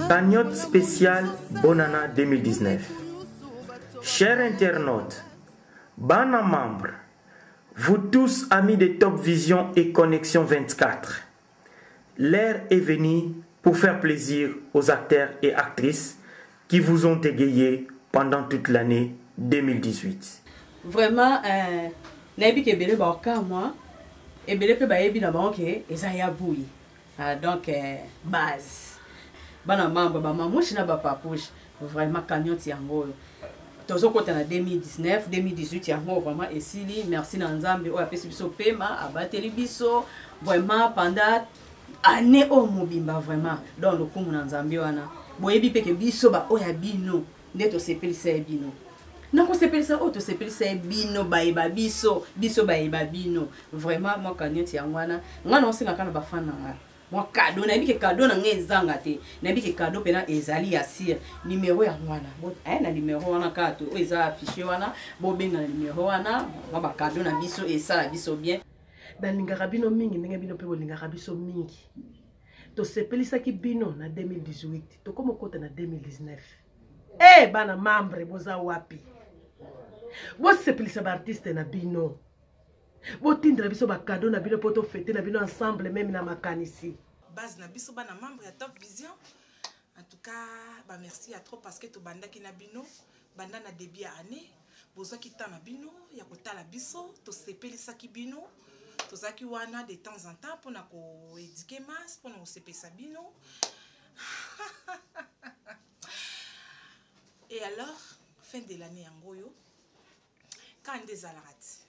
Cagnotte spéciale Bonana 2019. Chers internautes, bana membres, vous tous amis de Top Vision et Connexion 24, l'heure est venue pour faire plaisir aux acteurs et actrices qui vous ont égayé pendant toute l'année 2018. Vraiment, nabi ke bele ba ka moi et bele pe ba yebi na ba ke ezaya bouyi. Donc base. Bana membre ba mamushi na ba papouche vraiment cagnotte yango. Tozo kota na 2019, 2018 yango vraiment esili merci na Nzambe o apesi biso pema abateli biso vraiment pendant année au mobimba vraiment dans le kumu na Nzambe wana. Boyebi pe ke biso ba oya bino ndeto sepelisa bino. Nako sepelisa o to sepelisa bino baeba biso baeba bino. Vraiment moi cagnotte yango wana ngana osinga kana ba fana nga. Moi cadeau na biki cadeau na ngezanga te na biki cadeau pena ezali ya sir numéro ya mwana na numéro wana kato o eza affiché wana bo benga na numéro wana ba cadeau na biso esala biso bien balingaka bino mingi ndenge bino pe bolingaka biso mingi to sepelisa ki bino na 2018 to komo kota na 2019 bana membre boza wapi bo sepelisa ba artiste na bino botindra biso ba cadeau na bino poto fêter na bino ensemble même na makanisi base na biso bana membre ya Top Vision. En tout cas ba merci à trop parce que to bandaki na bino banda na début ya année bozaki ta na bino ya kotala biso to sepelisa ki bino tozaki wana de temps en temps pour na ko éduquer mas pour na sepelisa bino. Et alors fin de l'année yangoyo quand des alarati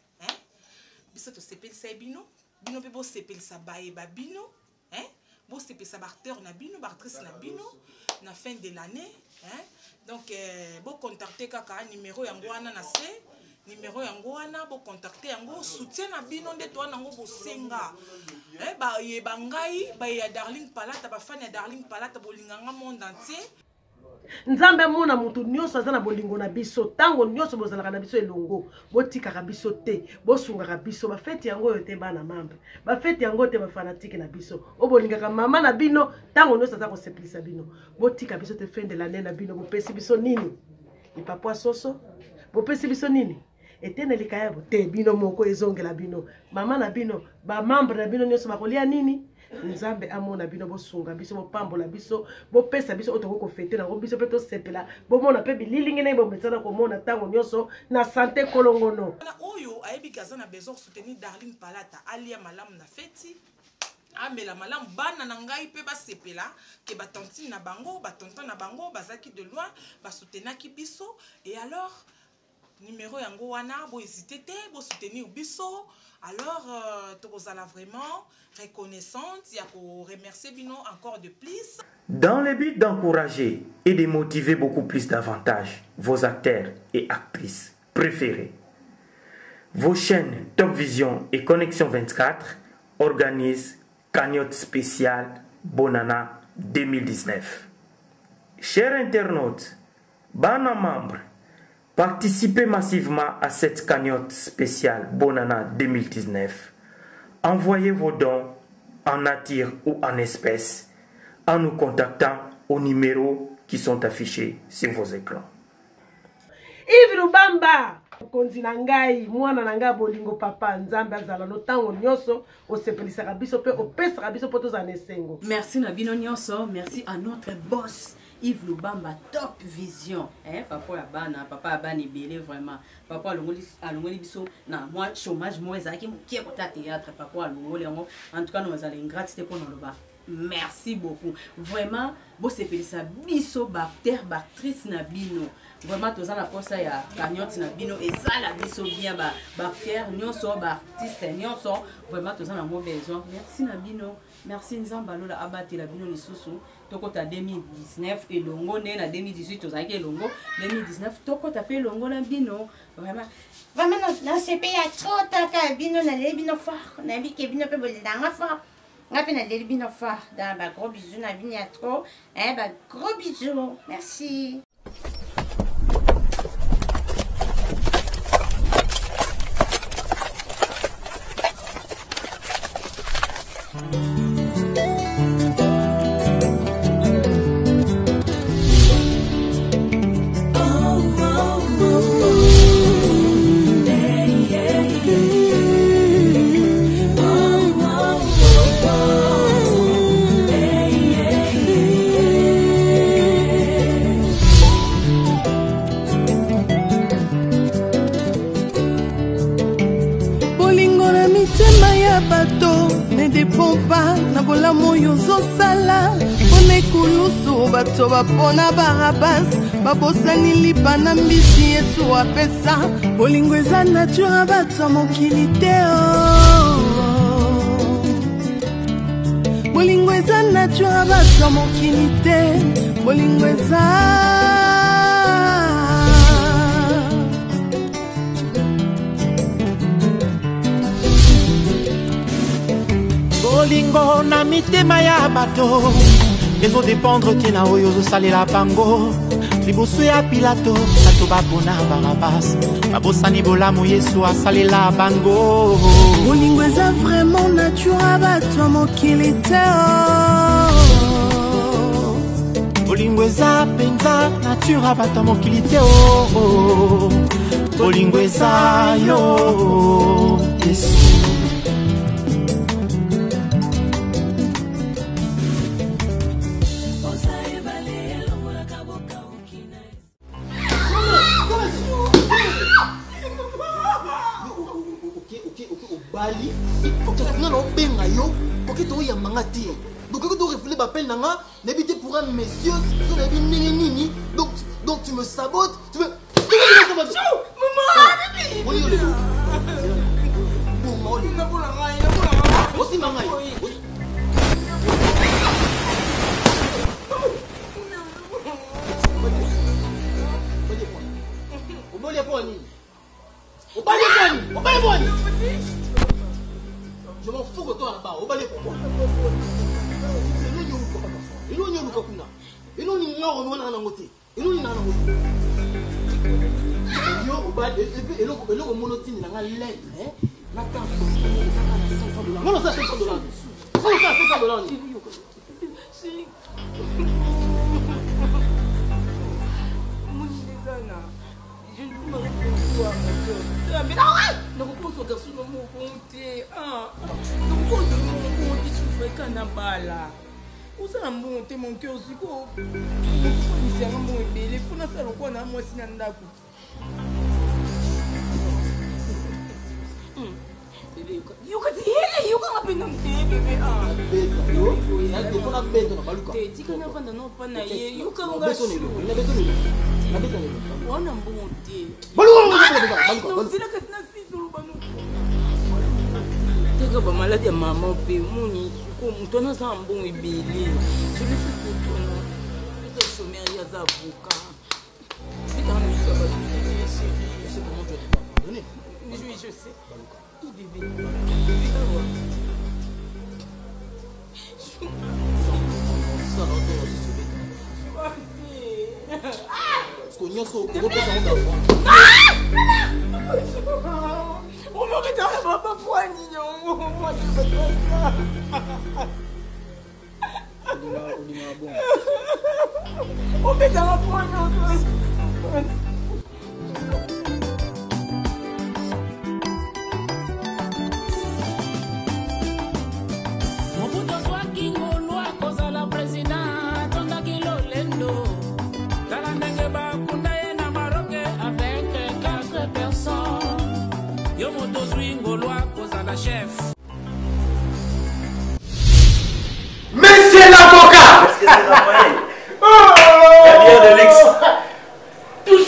biso to sepelisa bino bino pe bo sepelisa baeba bino bo sepelisa ba acteur na bino ba actrice na bino na fin de l'année donc bo contacter kaka numéro yango wana na se numéro yango wana bo contacter yango soutien na bino nde to nango bo senga ba yeba ngai ba ya Darling Palata ba fan ya Darling Palata bolinganga monde entier. Nzambe mona mutu nyonso aza na bolingo na biso tango nyonso bozalaka na biso elongo botikaka biso te bosungaka biso ba fete yango yo te bana membre ba fete yango te ba fanatique na biso o bolingaka mama na bino tango nyonso aza ko sepelisa bino botika biso te fin de l'année na bino bopesi biso nini ni papa soso bopesi biso nini etene likayabo te bino moko ezongela bino mama na bino ba membre na bino nyonso bakolia nini Nzambe amona bino bosunga biso bopambola biso bopesa biso otoko ko fete na biso pe to sepela bomona pe bililingi na bometsana ko mona tango nyonso na santé kolongono na oyo ayebi kaza na besoin soutenir Darling Palata alia malamu na feti amela malamu bana na ngai pe ba sepela ke ba tantine na bango ba tonton na bango bazaki de loin ba soutenaki biso. Et alors numéro yango wana bo hésiter te bo soutenir biso. Alors tozala vraiment reconnaissante ya ko remercier bino encore de plus dans le but d'encourager et de motiver beaucoup plus davantage vos acteurs et actrices préférés. Vos chaînes Top Vision et Connexion 24 organisent cagnotte spéciale Bonana 2019. Chers internautes, bana membres, participez massivement à cette cagnotte spéciale Bonana 2019. Envoyez vos dons en nature ou en espèces en nous contactant aux numéros qui sont affichés sur vos écrans. Yves Lubamba konzi na ngai mwana na ngai bolingo papa Nzambe azala no tango nyonso osepelisaka biso pe opesaka biso poto za nesengo. Merci na bino nyonso, merci à notre boss Yves Lubamba Top Vision papa ya bana papa ya bana belé vraiment papa alongoli biso na moi chômage moi ezaki mokie kota théâtre papa alongoli yango en tout cas nous allons ingratité pour nous loba. Merci beaucoup vraiment bo sepelisa biso ba acteur ba actrice na bino vraiment toza na posa ya cagnotte na bino ezala biso bien ba acteur nyonso ba artiste nyonso vraiment toza na mo besoin. Merci na bino, merci Nzamba lola abati la bino lisusu tokota 2019 et longo ne na 2018 tozaki longo 2019 tokota pe longo na bino vraiment na sepe ya chota bino na le bino fort na bi ke bino pe bolidanga fort ngapi na le bino fort dans ba gros bisous na bino ya trop ba gros bisous merci. ne dépend pas na bolamu yozosala mpona ekulusu bato bapona barabas babosani lipa na mbisi yesu apesa bolingo eza nature bato mokili te bolingo eza nature bato mokili te bolingo eza bolingo na mitema ya bato ezodépendre te na oyo ozosalela bango liboso ya pilato bato babona barabas babosani bolamu yesu asalela bango bolingo eza vraiment nature bato mokili te bolingo eza mpenza nature bato mokili te bolingo eza yo yesu. bali ok nga na obenga yo ok to ya manga tie donc ko to refler ba peine nga n'habite pour un monsieur so na bi nini donc tu me sabotes tu me maman oui le bon moi na pour la ngai aussi manga je m'en fous que toi là-bas, au balai pour moi. Et nous, ne repose au garçon de mon compte. Ne repose de mon compte, tu fais qu'un abala. Où ça a monté mon cœur, Zico? C'est un bon bébé, il faut faire le coin à moi si n'a pas. You can hear you can be no baby. Tu can never know pana ye. You can go. Wana mbonte. Teka ba malade ya mama pe muni ko mutona za mbongo ibili. Je le fais pour toi. C'est chômeur ya za avocat. C'est quand même ça va. Je sais comment tu vas te pardonner. Oui, je sais. Il bébé. Monsieur l'avocat! Est-ce que c'est Raphaël? La bière de Lix.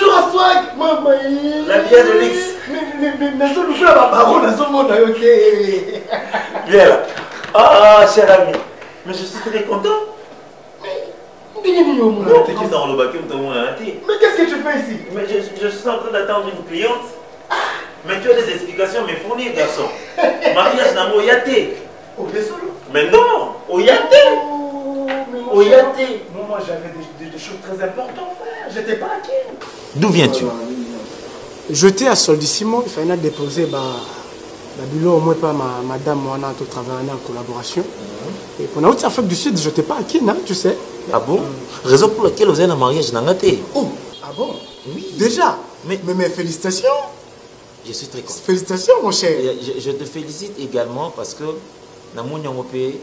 toujours à swag, maman. La bière de Lix. Bien là. Ah, cher ami. Mais je suis très content. Mais qu'est-ce que tu fais ici? Mais je suis en train d'attendre une cliente. Mais tu as des explications à me fournir, garçon. Mariage n'a pas yaté. Mais non, au yaté. Au yaté. Moi j'avais des choses très importantes, frère. J'étais pas inquiet. D'où viens-tu? J'étais à Soldissimo, il fallait déposer le bilan au moins pas madame moi on a tout travaillé en collaboration. Et pour notre Afrique du Sud, je n'étais pas inquiet, non, tu sais. Ah bon? Raison pour laquelle vous avez un mariage n'a pas été. Oh, ah bon? Oui. Déjà. Mais félicitations. Je suis très content. Félicitations, mon cher. Je te félicite également parce que dans mon Yangopé.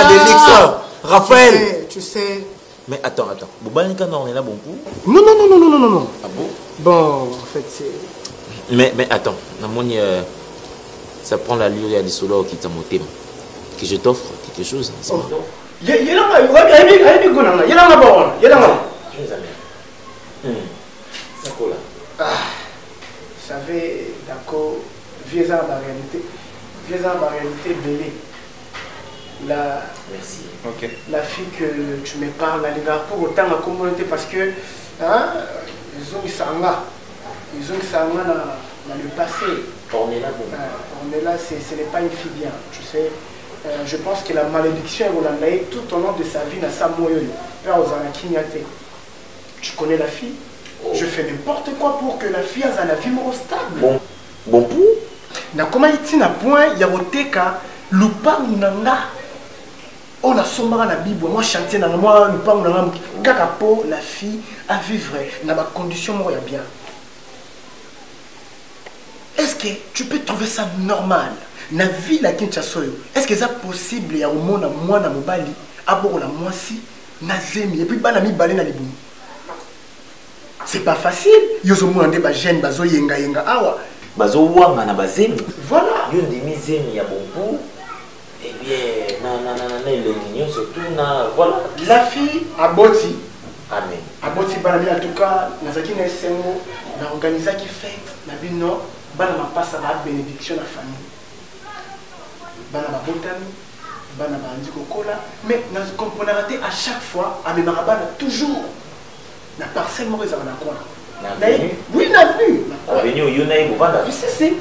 Des Lix. Raphaël. Tu sais. Mais attends. Boubanika, on est là bon coup? Non. Ah bon? Bon, en fait, c'est. Mais attends, ça prend l'allure, il y a des solos qui t'ont moté. Que je t'offre quelque chose. Vous savez, d'accord, vieux à la réalité. Vieux à la réalité, Bélé. Merci. Okay. La fille que tu me parles, pour autant la communauté, parce que hein, ils ont ça dans le passé. On est là, bon. On est là, ce n'est pas une fille bien. Tu sais, je pense que la malédiction est hollandaise tout au long de sa vie dans sa moyenne. Tu connais la fille? Je fais n'importe quoi pour que la fille ait la vie stable. Bon pour? Na comment il na point il y a oteka lupangu nanga. On a sombre dans la Bible, moi chantier dans moi lupangu nanga kaka po la fille à vivre dans ma condition moi bien. Est-ce que tu peux trouver ça normal? Na vie la Kinshasa, est-ce que c'est possible ya omona moi na mobali aboro la moi si na zemi et puis bana mi balé na libumu? C'est pas facile. Yozo mwande ba jeune bazo yenga awa. Bazo wanga na bazemi. Voilà. Yo ndimi zemi ya bonpo. Eh bien na l'union surtout na voilà. La fille a boti. Amen. A boti balami en tout cas nazaki na sengo na organiser qui fête na bino bana ma passe la bénédiction la famille. Bana ba botami bana ba ndiko kola mais na comprendre à chaque fois à me marabana toujours. La parcelle mauvaise à la quoi? Oui, l'avenue. L'avenue, il y a une bonne. Si.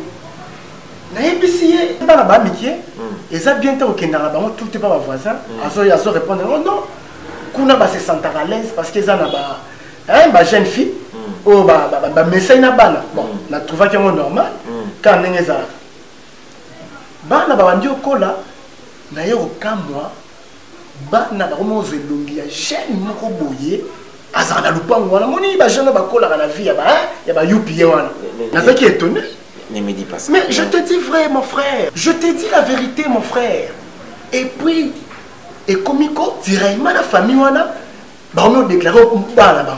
Dans la bamitié, et ça bien tant que dans la bas tout est pas voisin. Azo répondre oh non. Kuna ba se sentir à l'aise parce que ça na ba jeune fille oh ba message na bana. Bon, la trouva que normal quand n'engeza. Bana ba ndio kola na yo kamwa bana ba mo zelongi ya jeune moko boye. Azana lupango wana moni ba jeune ba kola na vie ya ba yupi wana. Nazaki étonné. Ne me dis pas ça. Mais je te dis vrai mon frère. Je te dis la vérité mon frère. Et puis et komiko directement la famille wana ba on déclaré bana ba.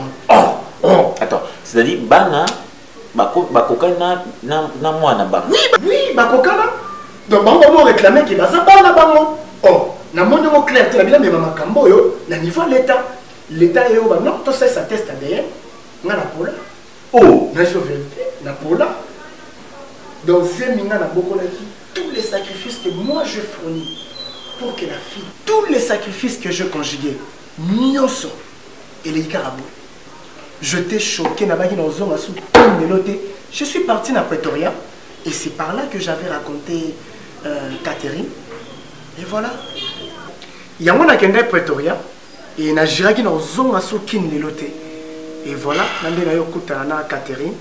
Oh. Attends, c'est-à-dire bana ba kokana na mwana ba. Oui, ba kokana. Donc bango mo réclamer que ba za bana bango. Oh, na moni mo clair tu la bien mais makambo yo na niveau l'état. L'État est au bas. Non, tout ça, ça teste ADN. On a la pola. Oh, la souveraineté, la pola. Donc, c'est beaucoup tous les sacrifices que moi je fournis pour que la fille, tous les sacrifices que je conjuguais, Nyoso et les carabous. Je t'ai choqué, je suis parti dans Pretoria et c'est par là que j'avais raconté Catherine. Et voilà. Il y a un qui est Pretoria. Et na jiraki na ozonga soki neloté. Et voilà, nande na yo kutana Catherine.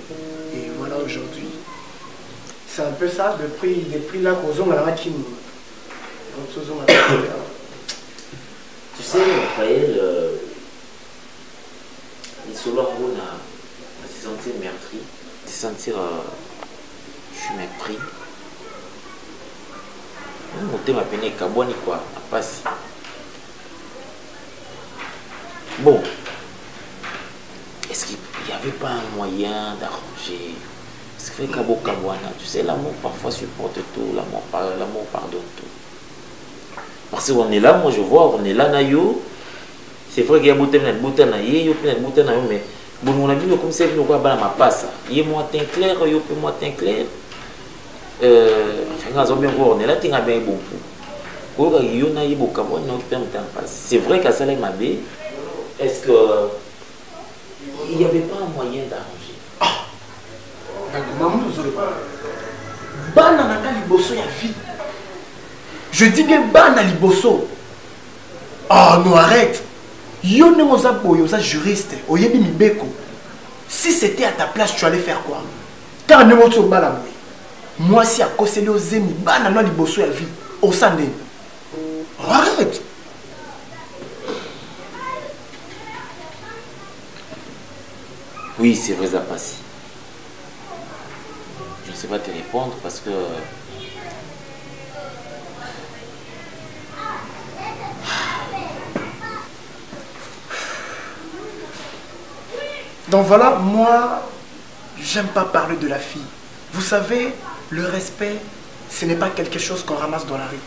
Et voilà aujourd'hui. C'est un peu ça depuis là kozonga na kini. Tu sais, Raphaël, il se voit on a se sentir meurtri, se sentir je suis mépris. Mon thème a peine kaboni quoi, à passer. Bon, est-ce qu'il n'y avait pas un moyen d'arranger? Ce qui fait Kabo Kabwana, tu sais, l'amour parfois supporte tout, l'amour pardonne tout. Parce qu'on est là, moi je vois, on est là, Nayo. C'est vrai qu'il y a beaucoup de bouteilles, mais bon, mon ami, comme c'est que nous avons ma passe. Il y a moi teint clair, il y a moi teint clair. Enfin, on est là, tu as bien beaucoup. C'est vrai qu'à Salem Mabé, est-ce qu'il n'y avait pas un moyen d'arranger? Je dis bien Bana Liboso. Oh non, arrête. Yo ne juriste. Oyebi Mibeko. Si c'était à ta place, tu allais faire quoi? Car ne m'autre bala. Moi, si à Kosele Ozemi, Bana no Liboso ya vie. Au Sandé. Arrête. Oui, c'est vrai, ça passe. Je ne sais pas te répondre parce que... Donc voilà, moi, j'aime pas parler de la fille. Vous savez, le respect, ce n'est pas quelque chose qu'on ramasse dans la rue.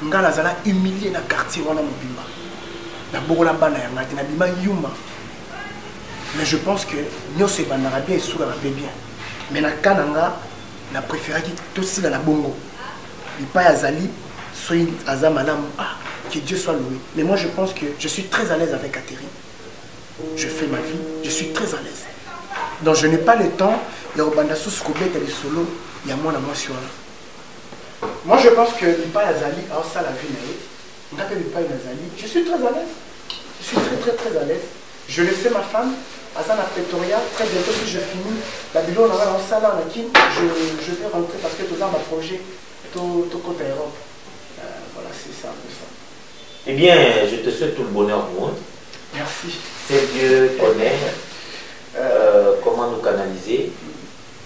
Nga nazala humilié na quartier wana mobimba. Na bokola bana ya ngati na bima yuma. Mais je pense que nous se bandara bien et soura bien. Mais na kananga na préféré qui aussi dans la bongo. Il pas azali soy azamanam que Dieu soit loué. Mais moi je pense que je suis très à l'aise avec Catherine. Je fais ma vie, je suis très à l'aise. Donc je n'ai pas le temps de rebanda sous skobet et solo, il y a moi la moi sur là. Moi je pense que il pas azali alors ça la vie n'a pas azali. Je suis très à l'aise. Je suis très à l'aise. Je laissais ma femme à Zana Pretoria, très bientôt si je finis, la vidéo on aura en salle en Akin, je vais rentrer parce que tout ça, ma projet, tout côté Europe. Voilà, c'est ça, un peu ça. Eh bien, je te souhaite tout le bonheur du monde. Merci. C'est Dieu connaît comment nous canaliser,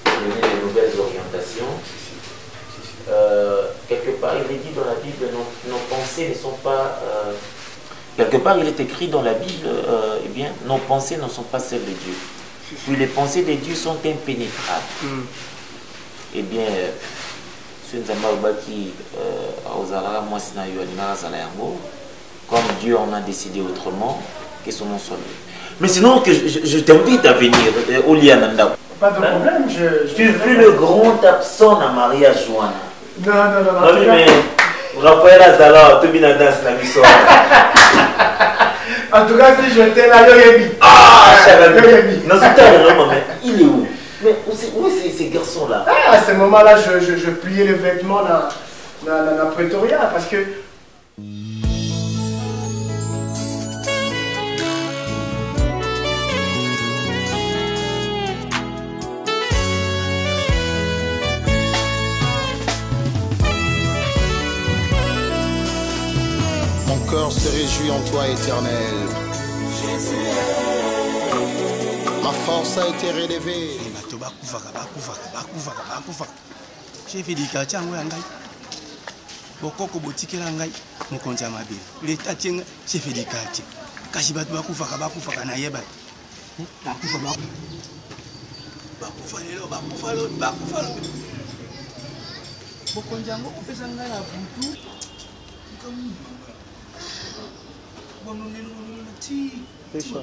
donner de nouvelles orientations. Quelque part, il est dit dans la Bible, nos pensées ne sont pas... quelque part, il est écrit dans la Bible, eh bien, nos pensées ne sont pas celles de Dieu. Puis les pensées de Dieu sont impénétrables. Eh bien, comme Dieu en a décidé autrement, que son nom soit loué. Mais sinon, que je t'invite à venir au Liananda. Pas de problème, Tu fus le grand absent à Maria Joana. Non, mais Raphaël Azala, tu viens danser la mission. En tout cas, si j'étais là, il est où? Mais où est ces garçons-là? À ce moment-là, je pliais les vêtements dans Pretoria parce que. Mon cœur se réjouit en toi, éternel. Ma force a été relevée. J'ai fait des gâteaux en Wangai. Bokoko botikela ngai mokonzi ya mabele. Leta tienga j'ai fait des gâteaux. Kasi batu bakufaka na yeba. Bakufa lelo bakufa. Mokonzi yango kopesa ngai na butu. C'est ça.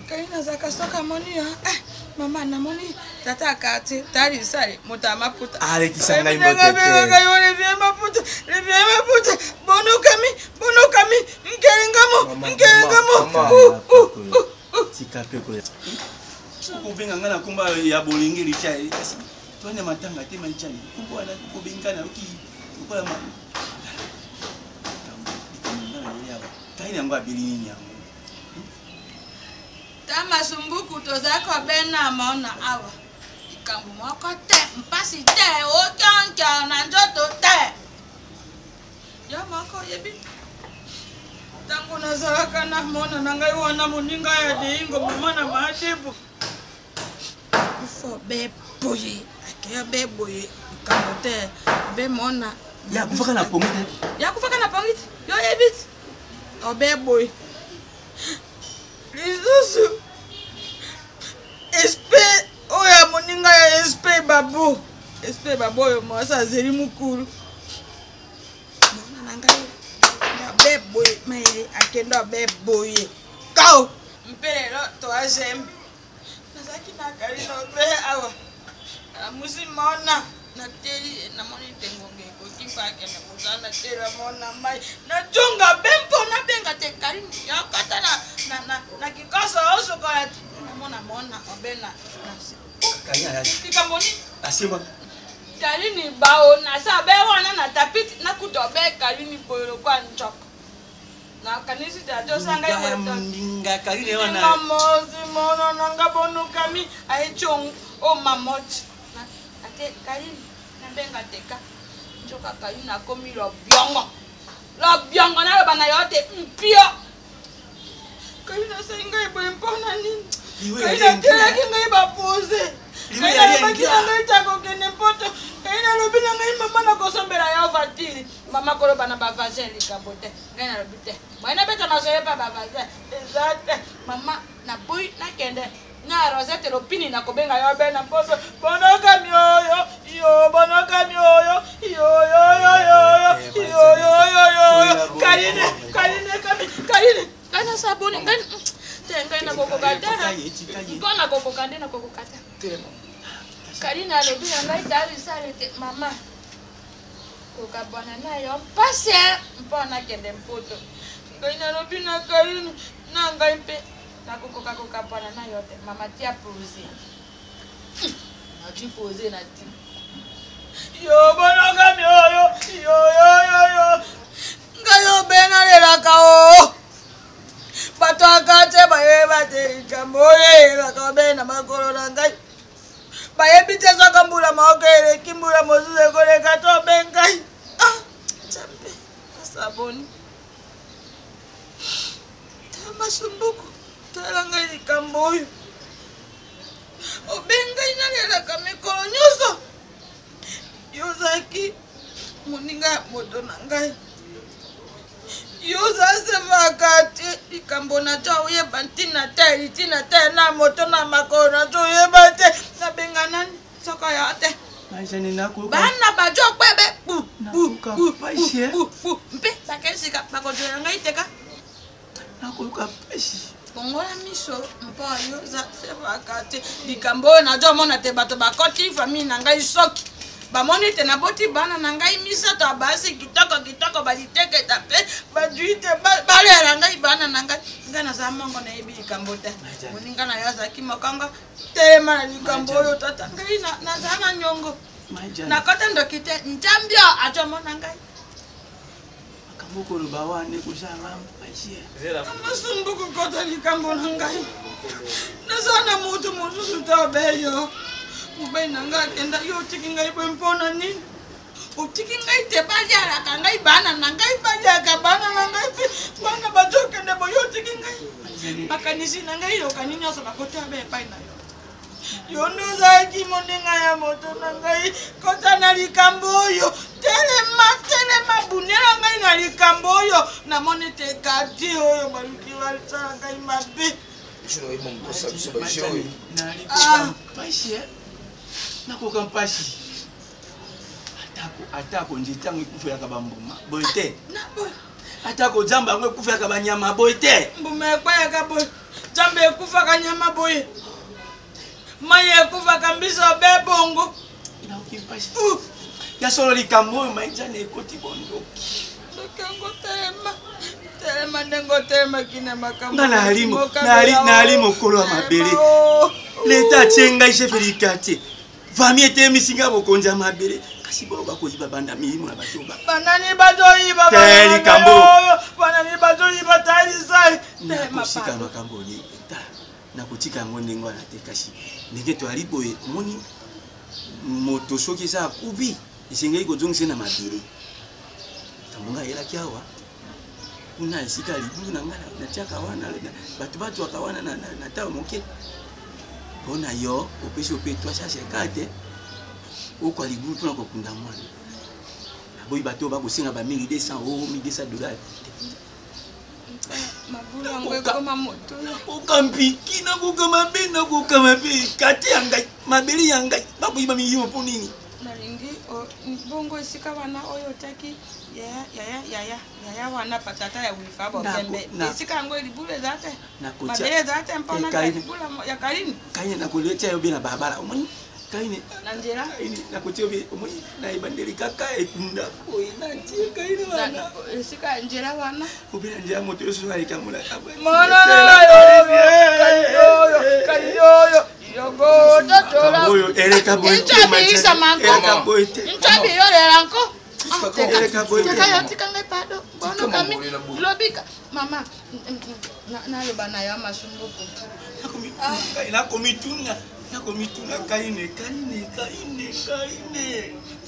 Kaina zaka soka monia. Mama na moni tata kati tari sare mutama puta. Ale kisanga imbote. Le maputa. Bono kami ngerengamo. Sikape ko. Kubenga ngana kumba ya bolingi lichai. Tuone matanga tema lichai. Kumba na kubengana uki. Ukola ma. Kaina ngwa bilini yangu. Tama sumbuku tozako bena maona awa. Ikambu moko te, mpasi te, okanka na njoto te. Ya mako yebi. Tangu nazalaka na mona nangai wana muninga ya deingo mwana maatibu. Kufo beboye, akeya beboye, ikambu te, be mona. Ya kufaka na pomite. Ya kufaka na pomite. Yo yebit. Obeboye. Lisusu SP oya moninga ya SP babu oyo mwasa zeli mukuru mwana nanga ya beboye maile akenda beboye kao mpelelo to azembe nazaki na kali na be awa musi mona na teli na moni tengonge ko kifake na mutana tela mona mai na junga bempo na benga te kali ya kata na kikoso oso kwa mona obena kanya ya kikamoni asimba kali ni bao na sa be wana na tapiti na kutobe kali ni boyo kwa njoko na kanisi tato sanga yeto ndinga kali ne wana mamozi mona nanga bonu kami aichong o mamoti te Karine nabenga teka njoka Karine akomi lo biongo na lo bana yo te mpio Karine asenga eboye mpona nini Karine akelaki ngai bapose Karine alobakila ngai tako kende mpoto Karine alobila ngai mama nakosombela yo vatiri mama koloba na bavagin likambo te ngai nalobi te mwana beta masoye pa bavagin eza te mama naboyi nakende na Rosette lopini na kobenga yo bena mpoto bonoka mioyo yo bonoka mioyo yo Karine sabuni ngani tenga na kokokata mpona kokokande na kokokata Karine alobi ngai tali salete mama kokabwana na yo pase mpona kende mpoto ngai nalobi na Karine na ngai mpe nakokoka kokapana na yo te mama tia pose nati pose nati yo bonoka mioyo yo ngayo bena lelaka o bato akate bayeba te kamboye laka bena makolo na ngai bayebi te soka mbula maoke eleki mbula mosusu ekoleka to bengai champe asaboni tamasumbuku tala ngai likambo oyo obengai nalelaka mikolo nyonso yozalaki moninga ya moto na ngai yozasevaka te likambo na to oyeba ntina te na moto na makolo na to oyeba te nabenga nani soko yo te bana bajo kwebe mpe bakesika bakojoya ngai teka nakoyoka pesi kongola miso mpo yoza sevaka te likambo oyo nazomona te bato bakoti famille na ngai soki bamoni te naboti bana na ngai misato abasi kitoko baliteketa mpe badwi te balela ngai bana na ngai ngai naza mongo nayebi likambo te moninga na yo azalaki mokongo telema na likambo oyo tata ngai naza na nyongo nakota ndoki te njambio azomona ngai mokolo bawane kozala mpasi amasumbuku kota likambo na ngai naza na moto mosusu te obeyo mobai na ngai akenda yo otiki ngai boye mpona nini otiki ngai te balialaka ngai bana na ngai baliaka bana na ngai mpe bana bazokende boye otiki ngai makanisi na ngai yokani nyonso bakoti abe epai na yo yo nde ozalaki moninga ya moto na ngai kota na likambo oyo telema bunela ngai na likambo oyo namoni te kati oyo baluki balisala ngai mabe nakoka mpasi atako nzitango ekufuyaka bambuma boye te atako jamba yango ekufuyaka banyama boye te mbuma ekwayaka boye jamba ekufaka nyama boye mai ekufaka mbiso be bongo ya solo likambo oyo maijana ekoti bondoki lokango telema ndengo telema kina makambo nali mokolo ya mabele leta atie ngai chefelika te vami ete misinga bokonzi ya mabele kasi bao bakoyiba banda milimo na batoba banani bazoyiba banani bazoyiba talisai nakotika makambo ni eta nakotika yango ndenge wana te kasi ndenge toali boye moni moto soki eza akubi esengeli kozongisa na mabele tambonga ayelaki awa kuna esika libulu na ngai natiaka wana bato batwaka wana na tawa moke mpona yo opesi ope 350 te okwa libulu mpona kokunda mwana naboyi bato bakosenga ba 1200 o 1200 dollars okampiki nakoka mabe kati ya ngai mabele ya ngai bakoyiba milimo mpo nini nalingi bongo esika wana oyo otaki yaya wana patata ya wifa bokembe esika yango libulu eza te mabele eza te mpona libulu ya Karine Karine nakoletia yo be na balabala omoni Karine na nzela nakotia yo be omoni na ebandeli kaka ekunda oyi natie Karine wana esika nzela wana obe na nzela moto yoso alikamula Karine oyo yogo totola oyo eleka boy eleka yo lelanko tika ngai pado bono kami lobika mama naloba na yo masumbuku nakomituna nakomituna kaine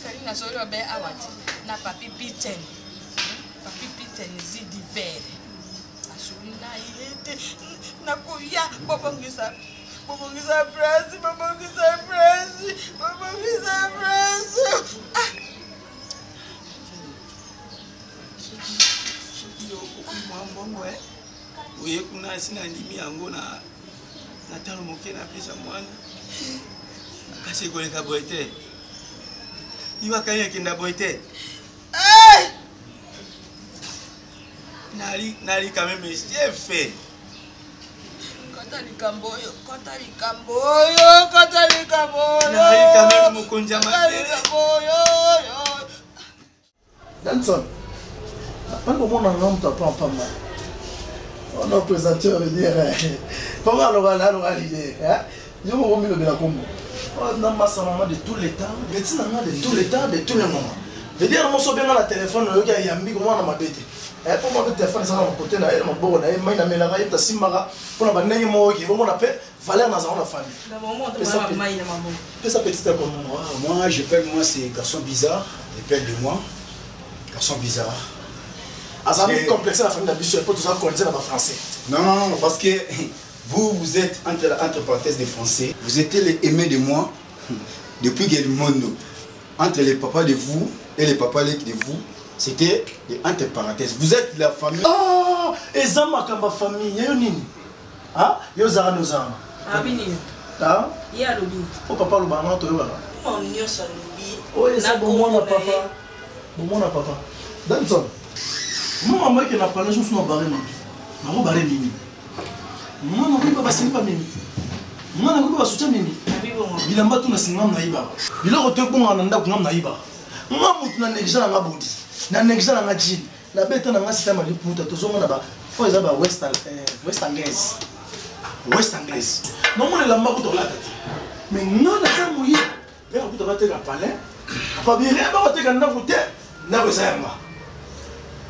Karina solo be awati na papi Pitten zi divers asulina ilete nakuya bobongisa presi oye kuna sina ndimi yango na talo moke na pesa mwana kasi ekoleka boye te iwakani ekenda boye te nali quand même chef kota likambo oyo nali quand même mokonzi ya matere Danson, pas comment on a un homme tapant pas mal. On a présenté, on veut dire, comment on aura l'idée. Nous avons mis le Bélakombo. On a massé de tous les temps, de tous les temps, de tous les moments. Je veux dire, on s'est bien dans le téléphone, il y a un comment on a ma bête. Pour moi, le téléphone, c'est mon côté, là, mon bon, là, il m'a mis la raille, t'as simara, pour la banane, moi, qui vont m'appeler Valère dans la famille. Fais ça petit à comme moi. Moi, c'est garçon bizarre, j'appelle de moi. Garçon bizarre. Azami complexé la famille d'Abissou, pour tout ça qu'on disait dans le français. Non, parce que vous êtes entre parenthèses des Français, vous êtes les aimés de moi depuis que le monde. Entre les papas de vous et les papas de vous, c'était entre parenthèses. Vous êtes la famille. Ah, et Zama Kamba famille, il y a une ligne. Ah, il y a Zara Nozama. Abini. Ah, il y a Lobi. Oh, papa, le baron, tu vois. On y a ça, Lobi. Oh, et c'est bon, mon papa. Bon, mon papa. Danson. Moi, moi qui n'a pas là, je me suis barré. Je me barré Mimi. Moi, je ne peux pas passer pas Mimi. Moi, je ne peux pas soutenir Mimi. Il a pas tout le cinéma naïba. Il a retenu bon en anda comme naïba. Moi, je n'ai pas na body. Na nexa na jean. La bête na système ali puta to zo na ba. Ko eza ba West Anglaise. Non, moi la mako to la tête. Mais non, na ça mouillé. Père ku to ba te ka palais. Pas bien ba te ka na voter. Na ko ça ma.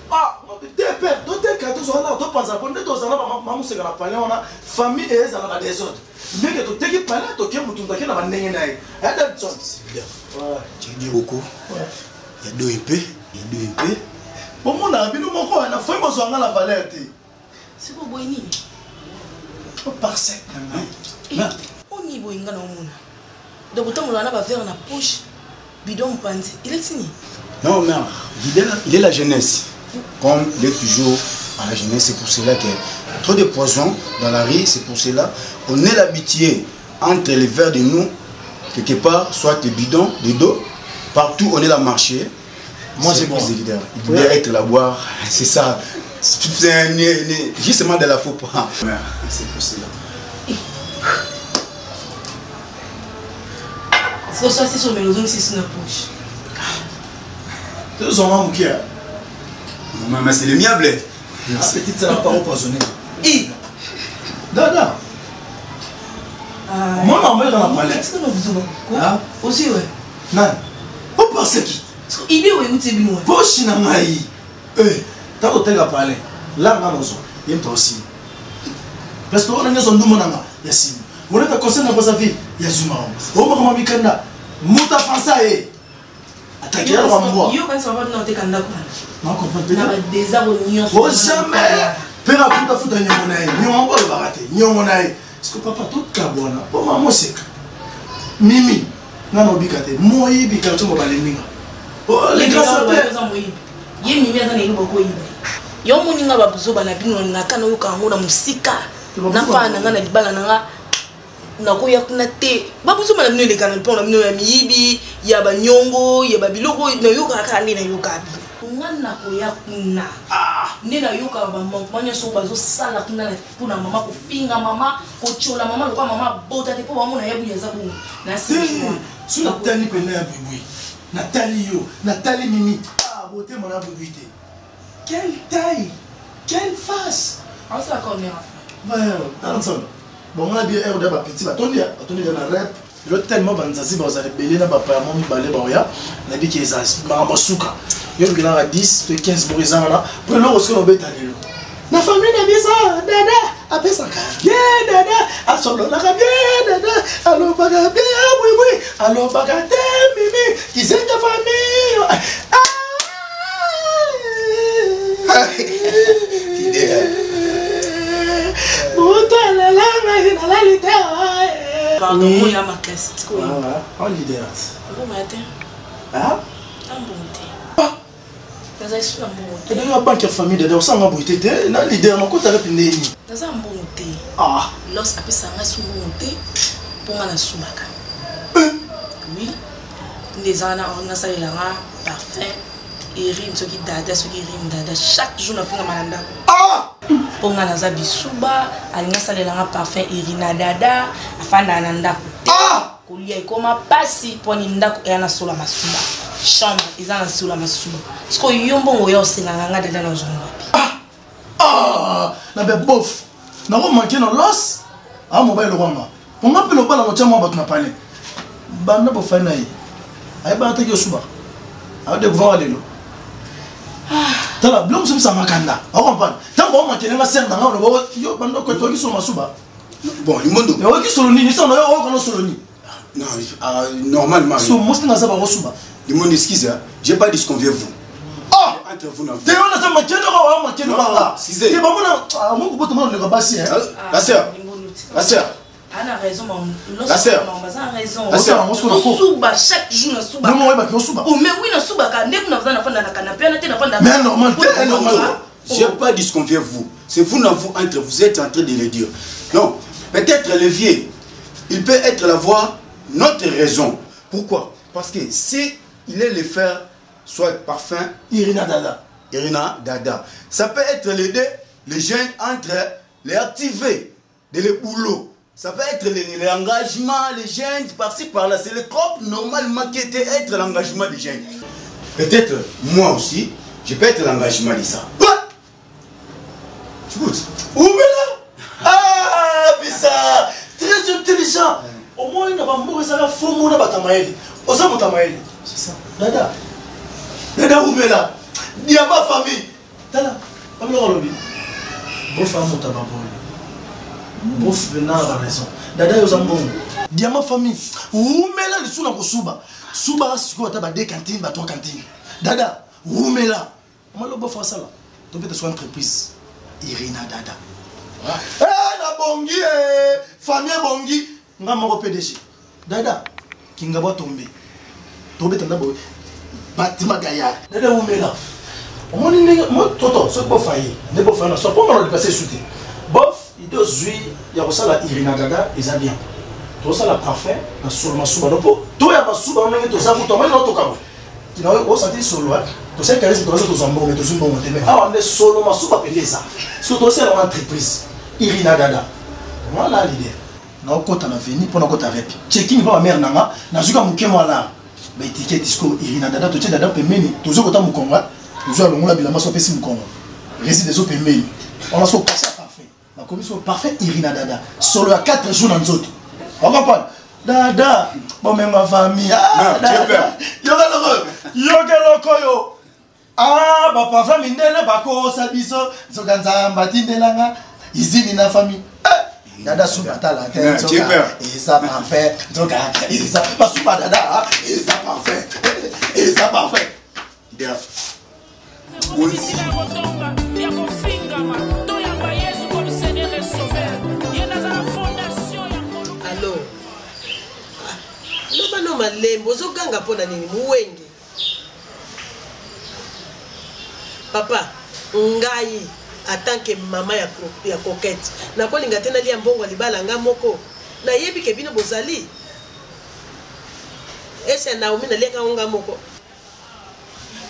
Ah, te père, to te ka to zo na to pensa ko to za na ba mamu se ka na palais on a famille et ça na des autres. Mais que to te ki palais to ke mutu ndake na ba ndenge na ye. Ada tson. Ouais, tu dis beaucoup. Ouais. Il y a deux épées. Bon, mon ami, nous manquons à la fin, nous avons la valeur. C'est quoi, Boini? Par sec. On y voit un gars au monde. Donc, autant on a pas faire dans la poche, bidon panzi. Il est fini. Non, mais il est la jeunesse. Comme il est toujours à la jeunesse, c'est pour cela qu'il y a trop de poison dans la rue. C'est pour cela on est l'habitué entre les verres de nous, quelque part, soit des bidons, des dos. Partout on est là marché. Moi c'est bon. Il devait être là boire. C'est ça. C'est justement de la faux pas. C'est pour cela. C'est ça, c'est sur mes maisons, c'est sur la poche. Tu es un homme qui est. Mais c'est le mien, blé. La petite, c'est la parole poisonnée. Dada. Moi, ma mère dans la palette. Est-ce que nous avons aussi, ouais. Non. On pense qui? Il est où il est où? Poche na ngai. T'as au tega parler. Là, on a besoin. Il y a aussi. Parce que on a besoin de mon anga. Yassine. On est à conseil dans sa vie. Yazuma. On va comment mikanda. Muta français. Attaquer à moi. Yo quand ça va dans tes kanda quoi. Non, comprends pas. Na désharmonie. Oh jamais. Pera puta futa nyomonaye. Nyombo le barate. Nyomonaye. Parce que papa tout kabona. Pour maman c'est Mimi. Non bikate. Moi bikate mo balenga. Oh les gars ça fait. Ye Mimi azana ni boko yiba. Yo muninga babuzo bana bino ngaka no yokango na musika. Na fa na ngana dibala na nakoya kuna te babuzo bana bino lekana mpona bino ya miyibi ya banyongo ya babiloko na yoka kali na yoka bi. Ngana koya kuna. Nena yoka ba manya so bazo sala kuna na mama ko finga mama ko chola mama lokwa mama bota te po ba mona yabu yaza ko na sima. Sur la tali pena ya bibi. Nathalie Mimi. Ah, beauté mon abouité. Quelle taille, quelle face. On s'est accordé. Ouais, Anson. Bon, on a bien air de ma petite. Attendez dans la rep. Le tellement banzazi, vous allez belé na papa mon balé baoya. Na bi qui est ma masuka. Yo ngina 10, 15 borizana là. Pour le rosco no betalelo. La famille na bisa, dada. apesaka bien dada asololaka bien dada alobaka bien oui alobaka te mimi kizenga famille moto alalanga nalali te pardon moya makasi tiko en leader bon matin un bon thé naza isu na mbongo te na banque ya famille dada osanga boye te na leader nakotaka mpe ndeni naza mbongo te los apesanga isu mbongo te mpo nga nasubaka oui nde eza wana nasalelanga parfum erime soki dada soki erime dada chaque jour nafingama na ndako mpo nga naza bisuba alingi asalelanga parfum erina dada afandaka na ndako te kolia ekoma pasi mponi ndako eya na sola masuba chambre eza na sola masuba siko yo mbongo oya osenganga nga dada na ozongo wapi na be bof nakomanke na los mobile kwanga ponga mpe lobala motia mwa bato na pale banda bofai na ye ayebana teki osuba aodécouvrir lelo tala bilo mosu bisa makanda akompane ntango omakenenga ser nanga oloba yo banda okoki solo masuba bon limondo oyoki solo nini sono yo okana solo nini normalement so mosi naza bakosuba limondo excuse j'ai pas dit ce qu'on vient vous entre vous na vous te on a makendo ko wa makendo ba te ba mona mo ko boto le kabasi la sœur ana raison la sœur maman raison la sœur on se ko suba chaque jour na suba non ba ko suba mais oui na suba ka ndeko na fanda na canapé na te na fanda mais normal te normal j'ai pas dit ce qu'on vient vous c'est vous na vous entre vous êtes en train de le dire non peut-être le vieux il peut être la voix notre raison pourquoi parce que si il est le faire soit parfum Irina Dada ça peut être les deux les jeunes entre les activés de les boulots ça peut être l'engagement les jeunes par-ci par-là c'est le propre normalement qui était être l'engagement des jeunes peut-être moi aussi je peux être l'engagement de ça tu écoutes où là bizarre très intelligent au moins il n'a pas mort ça va faux mon abatamaeli osa motamaeli c'est ça dada oubela dia ma famille tala amlo lobi bof amota baboli bof bena la raison dada yo zambongo dia ma famille oumela le suna ko suba siko ta ba deux cantines ba trois cantines dada oumela malo bof sala to peut-être soit entreprise Irina dada na bongi famille bongi ngama ko PDG dada kinga ba tomber to betanda boy Batima Gaillard. Dada Oumela. On dit toto, ce beau failli. Ne beau failli, soit pas mal de passer sous bof, il doit jouer, il y a aussi la Irina Dada, ils ont bien. Tout ça la parfait, la solo masuba. Donc, tout ya masuba, on est tout ça, vous tombez dans ton carreau. Tu n'as pas senti solo, tout ça, caresse, tout ça, tout ça, mais tout ça, mais ah, on est solo masuba, pédé ça. Surtout, c'est l'entreprise. Irina Dada. Voilà l'idée. Na okota na veni pour na okota rep. Checking pas ma mère nanga, na zuka mukemo là. Ba étiquette disco Irina Dada to dada pemeni tozo kota mukonga tozo alongola bilamba so pesi mukonga réside zo pemeni on a so passé parfait la commission parfait Irina Dada solo à 4 jours dans nzoto on comprend dada bon même ma famille dada yokeloko yo ba parfait mindele ba ko sabiso zo ganza mbatindelanga izini na famille dada subata la tête et ça parfait donc et ça pas super dada et ça parfait et ça parfait alors loba no malembo ozoganga mpona nini muwenge papa ngai en tant que maman ya coquette nakolinga te nalia mbongo libala nga moko nayebi ke bino bozali ese naomi naliaka nga moko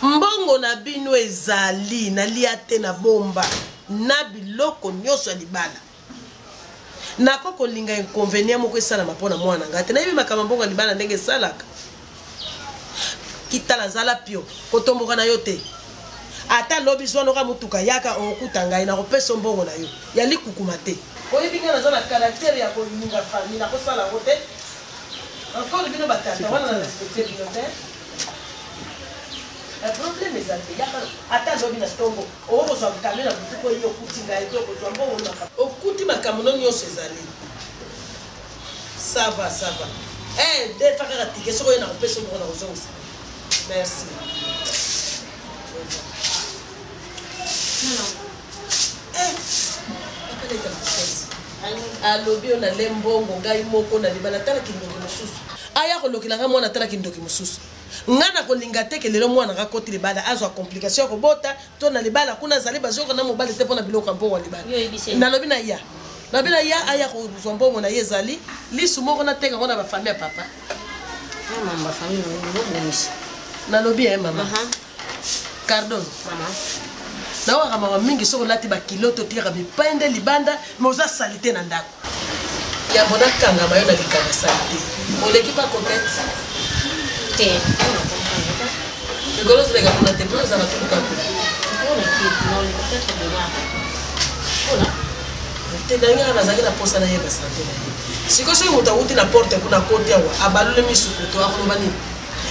mbongo na bino ezali nalia te na bomba na biloko nyonso ya libala nako kolinga inconvénient moko esalama mpona mwana nga te nayebi makambo mbongo ya libala ndenge esalaka kitala zala pio kotomboka na yo te ata lobi zwana ka mutuka yaka okuta ngai na kopesa mbongo na yo ya likukuma te oyebi nga naza na caractère ya kolinga famille na kosala ngo te encore bino batata wana na respecte bino te problème ezali ata lobi na stongo okozwa makambo na butu po yo okuti ngai to okozwa mbongo na okuti makambo no nyonso ezali ça va de fakaka tike soko ye na kopesa mbongo na kozongisa merci alobi oyo nale mbongo ngai moko na libala talaki ndoki mosusu aya kolokela ngai mwana talaki ndoki mosusu ngai na kolinga teke lelo mwana akoti libala azwa complication ya kobota to na libala kuna azali bazoko na mobali te mpona biloko ya mbongo ya libala nalobi na ya nabi na ya aya kozwa mbongo na ye ezali lisu moko nateka ngo na bafamille ya papa nalobi ya mama cardon nawaka mama mingi soko lati bakilo totikaka bipende libanda me oza salite na ndako yango nakangama yo na likanga salite oleki pa kokete te likolo ozoleka kuna te mpo ozala toluka te ndangaka nazalaki na posa nayeba sante na ye sikoyo soki moto awuti na porte kuna koti awa abalole misukuto akoloba nini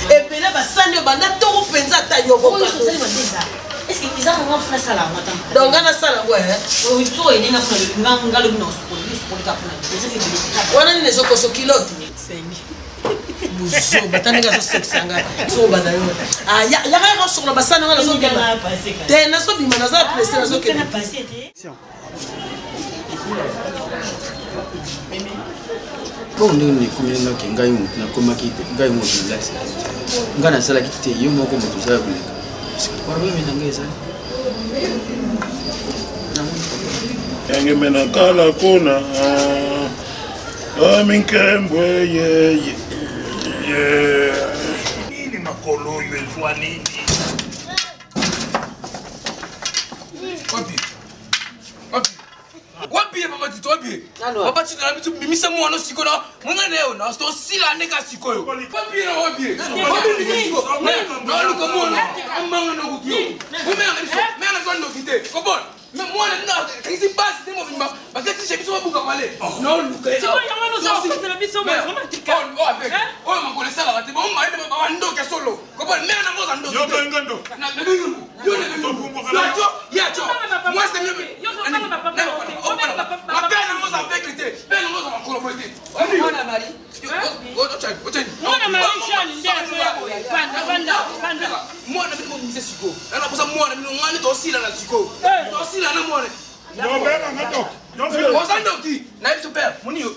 ebele basani oyo banda toko mpenza ata yoboka est-ce que ils ont fait ça là maintenant donc on a ça là ouais oui toi il n'a pas le ngalo bino pour le wana ni soko so kilote buzo batani ga so sexanga so banayo ah ya ga so na basana ngala so kema te na so bima na za presse na so kema bon ndenge komela ke ngai mutu na komaki ngai mutu la ngana sala kite yo moko mutu sala kuleka problème na ngai sala yange mena kala kona minkembwe ye nini makolo yo ezwa nini wapi papa tito wapi papa tito na bitu bimisa mwana sikoyo mwana leo na sto sila ndeka sikoyo wapi na wapi na luka mwana amanga na kukio mwana zo ndo kite kobon mwana na kisi basi demo vimba bakati shebiso babuka pale no luka siko yamano zo kutela biso mwana romantika avec oh makole sala bati ba mama ende baba ndoke solo kobon mwana ngoza ndo yo ngando na ndu yo ne yacho moi c'est mieux Mwana Mari. Mwana Mari shani ndia fanda. Mwana bimo mzee siko. Ana kusa mwana bimo ngani to sila na siko. To sila na mwana. No beba ngato. Ozando ki. Na bitu père. Muni yo.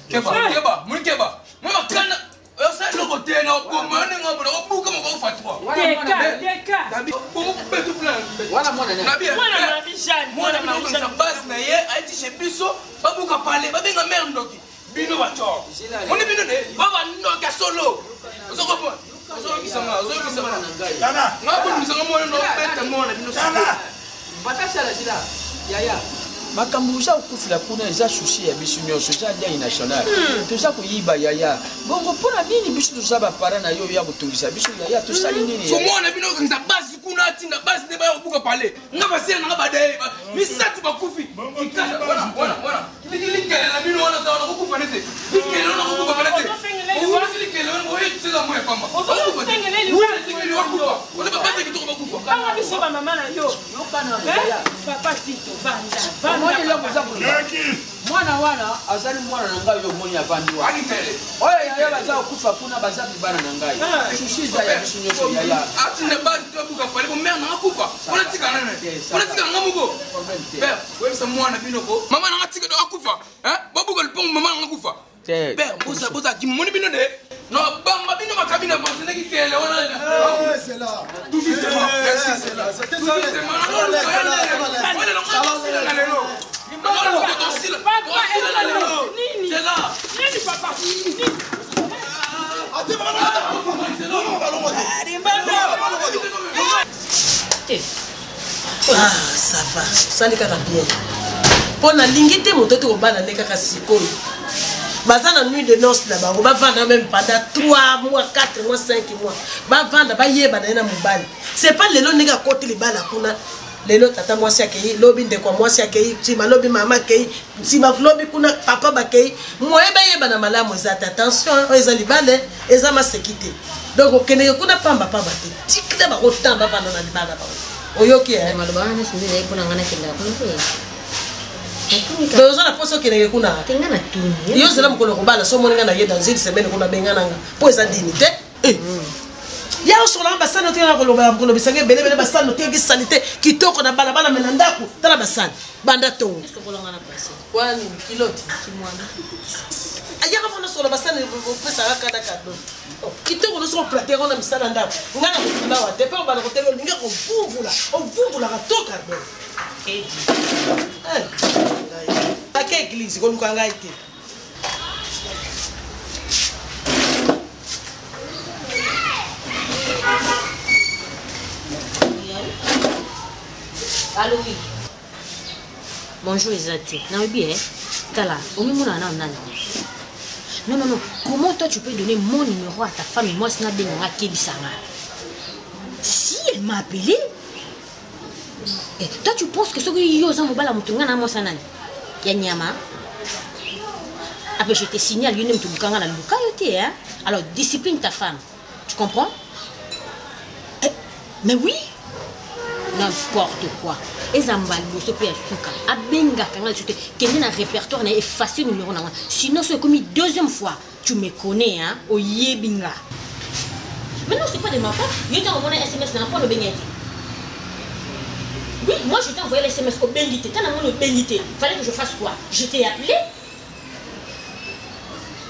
Keba. Muni keba. Mwana kana. Osa loko tena ko mwana ngabo ko buka mo ko fatwa. Deka. Dabi ko betu plan. Wana mwana ne. Mwana Mari shani. Mwana Mari shani base na ye aiti chez biso babuka pale babenga mère ndoki. Bino bacho. Moni bino ne baba ndoka solo. Ozoko po. Ozoko kisama na ngai. Tana. Ngabo misanga mwana no bete mwana bino solo. Batasha la sila. Yaya. makambo oza okufila kuna eza susi ya biso nyonso eza dei national toza koyiba yaya bongo mpona nini biso toza bapara na yo ya kotungisa biso yaya tosali nini somona bino okangisa basi kuna atinda basi nde baya kobuka pale nga basila nanga badei misatu bakufi wana likelela bino wana zawana kokufa nete likelela na kokufa pale te likelela oye tsela moya pamba kokufa te likelela wakufa ona babasa kitoko bakufa kanga biso ba mama na yo yokana yaya papa tito vanda mwana wana azali mwana na ngai yo moni avandi wa oyo yaya baza okufa kuna baza bibana na ngai susi za ya biso nyonso yaya atinda basi tobuka pale ko mère na akufa ona tika nana ona tika ngamugo père webisa mwana binoko mama na tika do akufa babuka lipongo mama na akufa père boza kimoni bino de no bamba bino makabina bosene ki kele ona c'est là tout doucement merci c'est là c'était ça ça va sali kaka bien mpo nalingi te moto te kobala nde kaka sikoyo baza na nuit de noce na bango bavanda même pendant 3 mois 4 mois 5 mois bavanda bayeba na ye na mobali c'est pas lelo ndenge akoti libala kuna lelo tata mwasi akei lobi ndeko mwasi akei nsima lobi mama akei nsima lobi kuna papa bakei moye bayeba na malamu eza te attention oyo eza libale eza maseki te donc okende kuna pamba te tikle ba kotamba bana na libala ba oyoki maloba na sindile kuna ngana kenda kuna donc on a posé okende kuna kenga na tuni yo zela mokolo kobala so moninga na ye dans une semaine kuna bengana nga po eza dignité ya sur la basane otenga koloba mokolo bisange bele basane otenga sanité kitoko na bala mena ndako tala basane banda tongo sokolanga na pasi wani kiloti kimwana ayaka mona sur la basane pesa kada kado kitoko no so plater on a misala ndako ngana kutula wa te pe bala kotenga linga ko vumbula katoka do ake église koluka ngai te Allô, oui. Bonjour, Ezati. Non, bien, Tala, on me mouna nan. Non. Comment toi tu peux donner mon numéro à ta femme et moi, c'est n'a bien Kebisanga? Si elle m'a appelé, et toi tu penses que ce que yosa mobala mutunga na mosa nani? Yanyama. Après je te signale, you n'aime tout le na luka yote, hein? Alors discipline ta femme. Tu comprends? Mais oui. N'importe quoi. Et Zambal, ce peut être Abenga, quand tu te un répertoire, effacer le numéro. Sinon, c'est commis deuxième fois. Tu me connais, hein, au Yebinga. Mais non, c'est pas de ma faute. Je t'ai envoyé un SMS dans le Bengité. Oui, moi je t'ai envoyé l'SMS au Bengité. T'as envoyé le Bengité. Il fallait que je fasse quoi? Je t'ai appelé.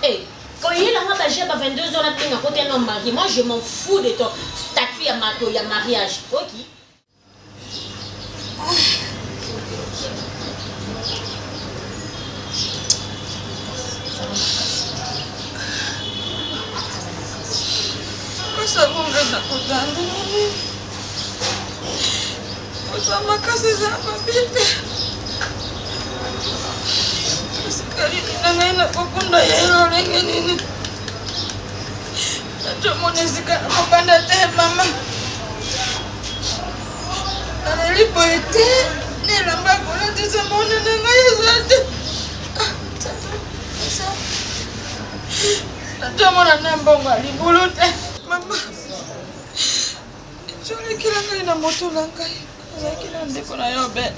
Hey, quand il est là, j'ai 22 ans à côté d'un mari. Moi, je m'en fous de ton statut à mariage. Ok. Kusabongeza kutanda kusama kazi za mabite kusikali nangana kukunda yelo lenge nini nachomonezika kupanda te mama anelipo ete nelamba kulati samona nangaye zote natomona nambongo alibulute mama jole kila ngai na moto na ngai kila ndeko na yo be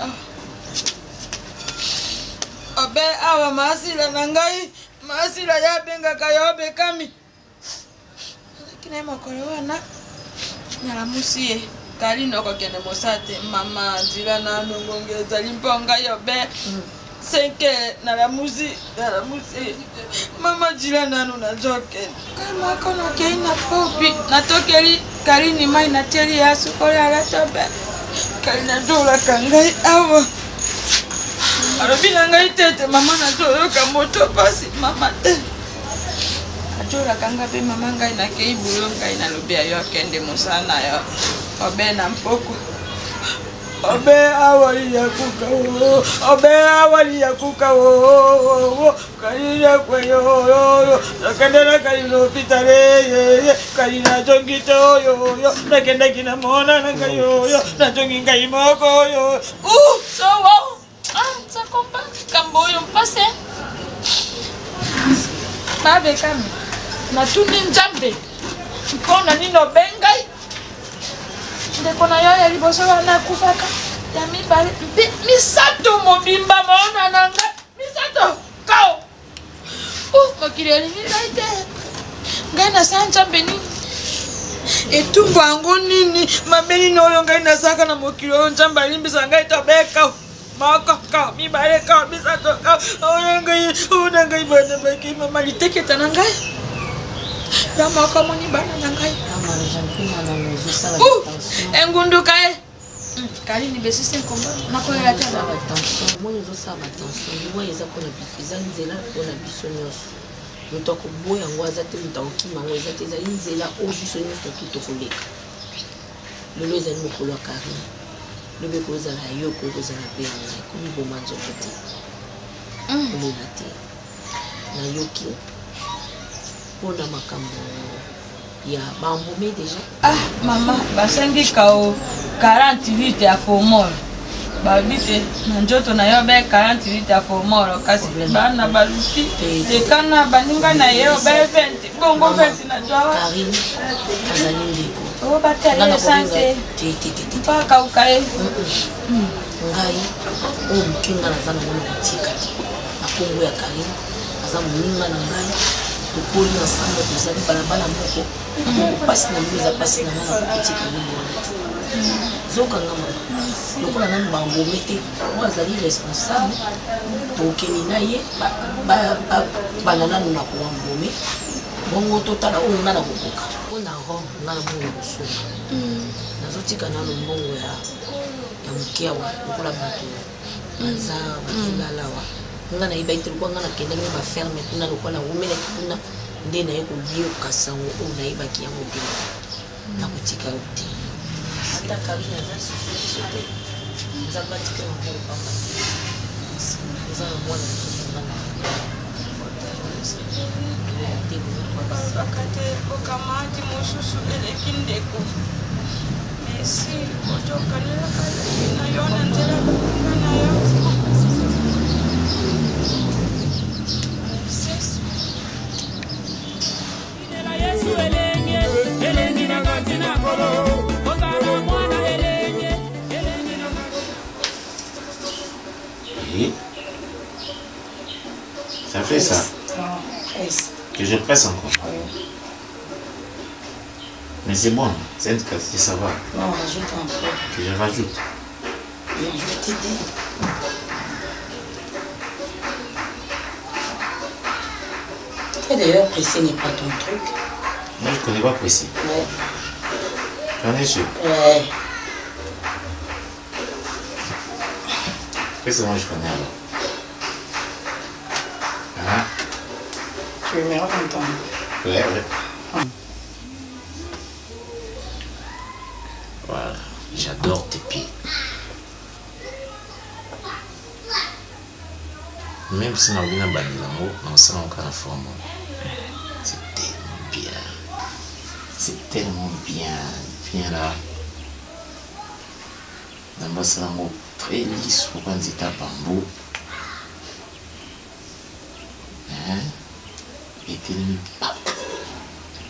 obe awa masila na ngai masila ya benga kayo be kami kina makolo wana nyala musie kali noko kene mosate mama jila na nongongeza limponga yo be senke na la musi mama jila nanu na joke kama kono keina popi natokeli kalini mai na teli ya sukola la tobe kalina dola kangai awo arobina ngai tete mama na dola ka moto pasi mama te ajola kanga pe mama ngai na kei bulo ngai na lobia yo kende musana yo obe na mpoko obe awali ya kuka wo obe awali ya kuka wo kalina kweyo nakendela kalino pitale ye kalina jongito yo nakenda kina mona nangayo na jongi ngai moko yo so wow ça comprend kambo yo passé babe kami na tuni njambe kona nino bengai ndeko na yo ya liboso wana kufaka ya mibale misato mobimba maona nanga misato kao mokili olingi ngai te ngai nasala njambe nini etumbu yango nini mabeli na oyo ngai nasaka na mokili oyo njambe alimbisa ngai tobeka moko kao mibale kao misato kao oyo ngai bana baki mama liteketa na ngai ya moko moni bana na ngai engunduka e kali ni besise komba nakolela tena attention moi ezosala attention moi eza kona eza nzela mpona biso nyonso moto akoboya yango aza te moto akokima yango eza te ezali nzela oyo biso nyonso tu tokoleka lelo ezali mokolo ya karine lobi ekozala yo kokozala mpe ya ngai komiboma nzoto te kolela te nayoki mpona makambo ya bambome déjà mama basengi kao 40 litres ya formol babite na njoto na yo be 40 litres formolo kasi bana baluki ekana baninga na yo be 20 bongo 20 na doa Karine azali ndeko o batale sanse mpaka ukae ngai o mukinga na zana mwana kutika na kongo ya Karine aza moninga na ngai tokoli ensemble tozali balabala moko pasi na mbiza pasi na ngai na kutika mingi wana zokanga mama lokola nani bambome te oyo azali responsable tokeni na ye bana nanu na kowambome bongo totala oyo nga na kokoka mpona rome nga na mbongo ya kosunga nazotika nano mbongo ya mokiawa lokola bato baza bazolalawa nga na yebai te lokola nga nakendaki baferme kuna lokola womelaki kuna nde naye koyoka sango oyo nayebaki yango te nakotika yo te ata Karine aza susu te nzambe atika maboko pamba eza na mwana mosusu ngana bakate okamati mosusu eleki ndeko mesi ojokanelaka na yo na nzela balinga na yo Yesu elenge na kati na kolo ozala mwana elenge na Oui. Ça fait ça. Que je presse encore. Mais c'est bon, c'est une quantité, ça va. Non, rajoute un peu. Que je rajoute. Je vais t'aider. Et d'ailleurs, pressé n'est pas ton truc. Moi, je connais pas pressé. Ouais. J'en ai sûr. Ouais. Pressé, moi, je connais alors. Ah. Tu me mets content. Ouais. Voilà. J'adore tes pieds. Même si on a bien banni l'amour, on sent encore un forme. C'est tellement bien. C'est tellement bien. Bien là. Dans le salon très lisse pour quand c'est à bambou. Hein? Et tellement pas.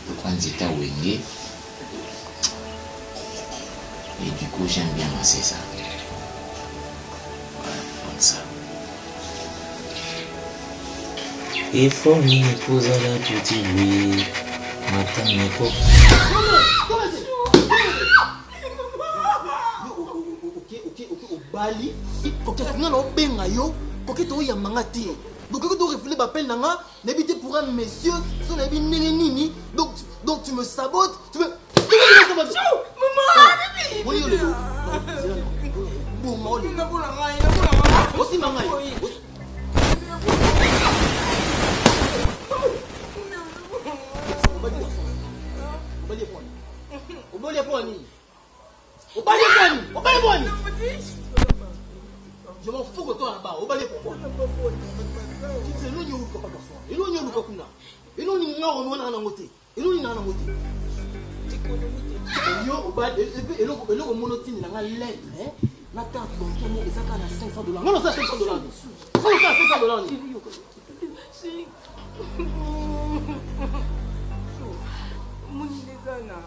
Pour quand c'est à wenge. Et du coup, j'aime bien masser ça. Voilà, comme ça. Et for me, pose à la petite oui. Matin, mais quoi? Bali, ok, on a benga yo, ok, to ya mangati. Donc quand tu reflètes l'appel nanga, n'habite pour un monsieur, son habit nini, donc tu me sabotes, tu me. Aussi mangai. Je m'en fous que toi là-bas, au balai pourquoi? C'est nous qui nous pas d'asseoir. Et nous nous pas kuna. Et nous nous on a ngoté. Et nous nous ngoté. Yo au balai et le monotine la lettre hein. Na tante donc on est ça à $500. Non ça $500. Ça $500. Si. Mon Lezana.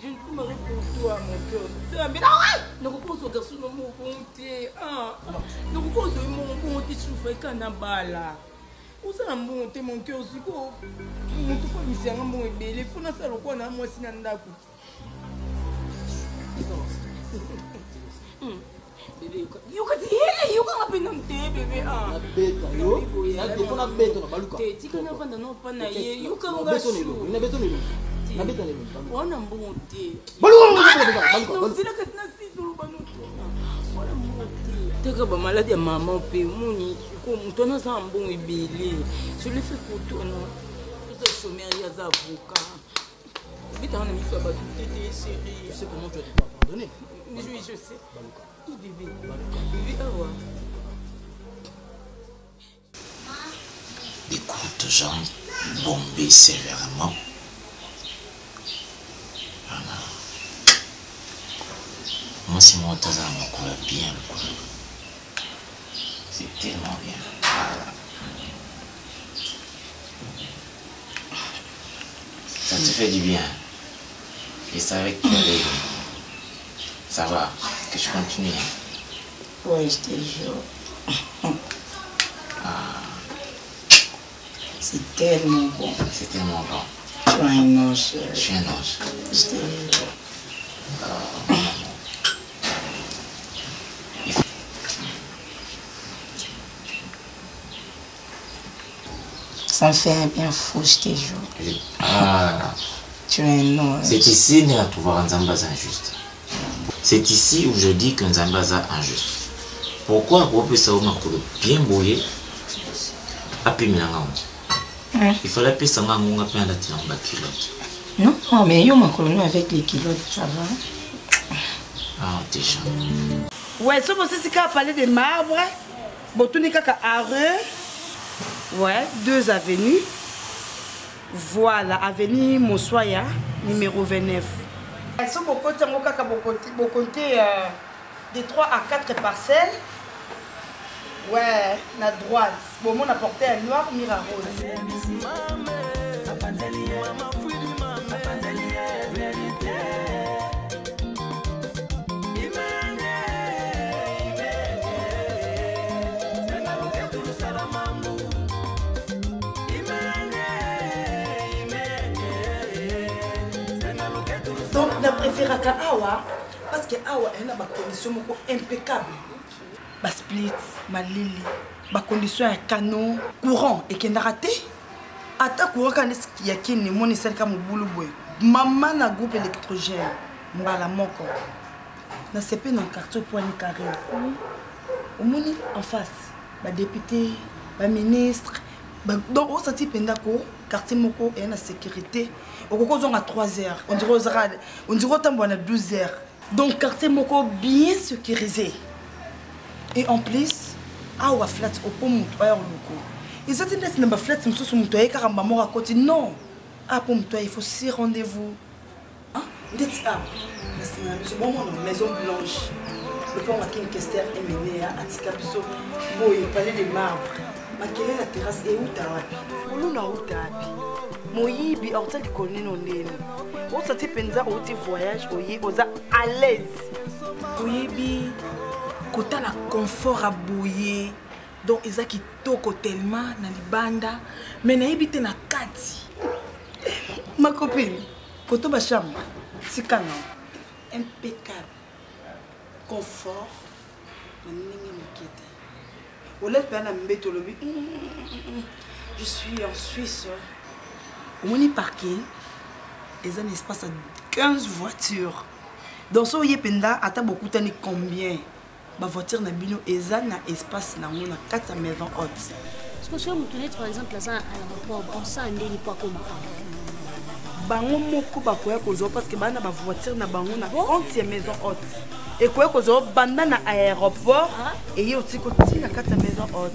Je ne peux me répondre pour toi, mon cœur. C'est un bien. Ne repose au garçon de mon bonté. Ne repose au mon bonté, souffre canabala. Où ça m'a monté mon cœur aussi? Mon tout pas mis un bon bébé. Les fonds ça le quoi na moi si nanda coup. Bébé, you can happen on bébé. Ah. Beta yo. Ça dépend la bête na baluka. Tu connais pas non pas na ye. You can go. Na beta ni. Na beta ni. Wana mbonte. Baluka. Sila kasina sizo banuto. Wana mbonte. Teka ba malade ya maman pe muni ko mutona za mbon ibili. Je le fais pour toi non. Tu es chômeur ya za avocat. Vite on a mis ça ba tété chérie. Tu sais comment tu as dû pardonner. Oui, je sais. Baluka. Bébé. Bébé awa. Écoute, Jean, bombé sévèrement. Voilà. Moi, c'est moi, t'as un bien. C'est tellement bien. Voilà. Ça te fait du bien. Je savais que tu allais. Ça va, que je continue. Ouais, je te jure. C'est tellement bon. C'est tellement bon. Tu es un ange. Je suis un ange. Je te jure. Ça me fait un bien fou, je te jure. Ah. Tu es un ange. C'est ici qu'on va trouver un Zambaza injuste. C'est ici où je dis qu'un Zambaza injuste. Pourquoi on peut savoir bien bouillé à Piminanga? Il fallait appeler ça un peu à la culotte. Non, mais yo ma colonie avec les kilos, ça va. Ah, déjà. Ouais, si vous avez parlé de marbre, vous avez Areux. Ouais, 2 avenues. Voilà, avenue Mossoya, numéro 29. Si vous comptez de 3 à 4 parcelles, ouais, à droite. Bon, on a porté un noir, mira rose. Donc, je préfère Awa parce que Awa a une condition impeccable. Bas split, ma lili, bas condition un canon courant et qui n'a raté. Ata courant quand il y a qui ne monnaie celle comme boulot boy. Maman na groupe électrogène, mbala moko. Na CP dans quartier point carré. Au moni en face, ba député, ba ministre, donc on senti pendako quartier moko et la sécurité. Au cause on a 3 heures, on dirait autant bon à 12 heures. Donc quartier moko bien sécurisé. Et en plus, awa flat au pont mutoya loko. Ils attendent d'être dans flat mutoya mutoya car maman raconte non. Ah pour mutoya il faut 6 rendez-vous. Hein? Dites ah. C'est bon mon maison blanche. Le pont Makin Kester est mené à Atikapiso. Bon, il parlait de marbre. Ma quelle est la terrasse et où t'as wapi? Où na où t'as Moyibi orta qui connaît non nene. On s'est penza au petit voyage oye oza à l'aise. Moyibi kota na confort à bouiller. Donc eza ki toko tellement na libanda mais na yibite na kati. Ma copine, koto ba chambre. C'est canon. Impeccable. Confort. Na ninge mokete. Olé pena mbeto lobi. Je suis en Suisse. On est parking, il y a un espace à 15 voitures. Dans ce yependa, il y a beaucoup de combien de voitures na bino et il y a un espace na 4 maisons hautes. Est-ce que si vous tenez par exemple à l'aéroport, on sent un délit pas comme bango moko bakoya kozo parce que bana ba voiture na bango na 30e maison haute. Et koya kozo banda na aéroport et yo tiko tina 4 maison haute.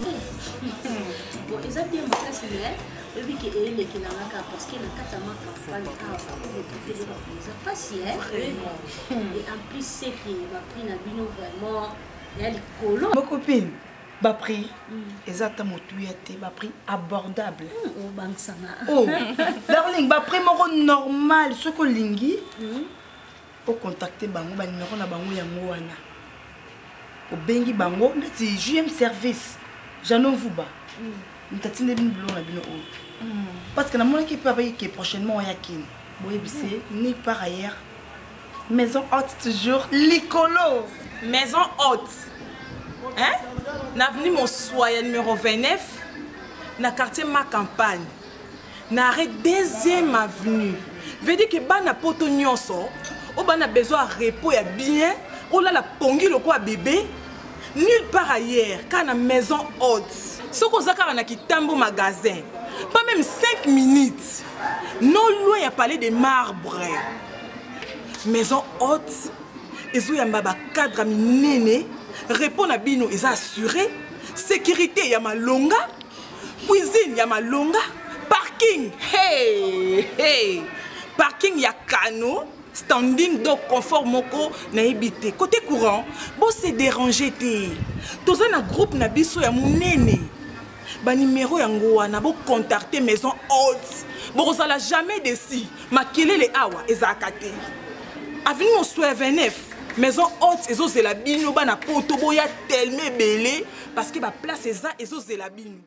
Bon, ils ont bien montré ça là. Oui, qui est les qui n'a pas parce que la catamar campagne a pas si et en plus c'est qui va prix na bino vraiment il y a les colons. Ma copine ba prix exactement tuyate ba prix abordable. Oh bank sana. Oh darling ba prix moko normal ce ko lingi pour contacter bango ba numéro na bango yango wana. Au bengi bango ndeti JM service Jano Vuba. Ntatine bin blon na bino o. Parce que la monnaie qui peut avoir qui prochainement y a qui. Oui, c'est ni par ailleurs. Maison haute toujours l'écolo. Maison haute. Hein? N'avenue Mossoya numéro 29. Na quartier ma campagne. Na arrêt 2e avenue. Veut dire que bana poto nyonso, o bana besoin de repos ya bien, o la pongi le quoi bébé. Nulle part ailleurs, quand la maison haute. Ce qu'on a dans Kitambo magasin, pas même 5 minutes. Non loin à parler de marbre. Maison haute, et so yamba cadre à minene, répond à bino ils assuré, sécurité yama longa, cuisine yama longa, parking, hey, parking ya cano, standing donc confort moko na ebité côté courant bon c'est dérangé té toza na groupe na biso ya munene ba numéro yango wana bo contacter maison haute bon ça la jamais déci makelele awa ezakate avenue Mossoue 29 maison haute ezozela bino bana poto boya tellement belé parce que ba place eza ezozela bino.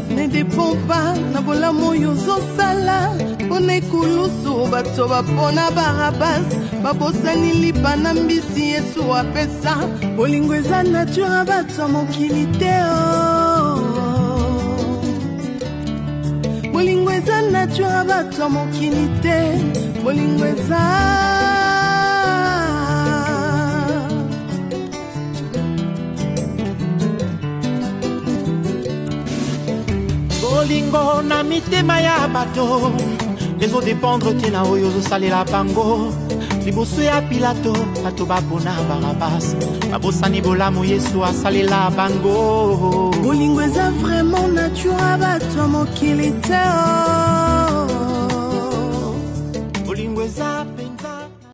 Ne dépend pas na bolamu yozo sala pone kulusu bato bapona barabas babosani lipa na mbisi Yesu apesa bolingo eza nature bato mokili te bolingo eza nature bato mokili te bolingo eza bolingo na mitema ya bato ezodépendre te na oyo ozosalela bango liboso ya pilato bato bapona barabas babosani bolamu Yesu asalela bango bolingo eza vraiment nature bato mokili te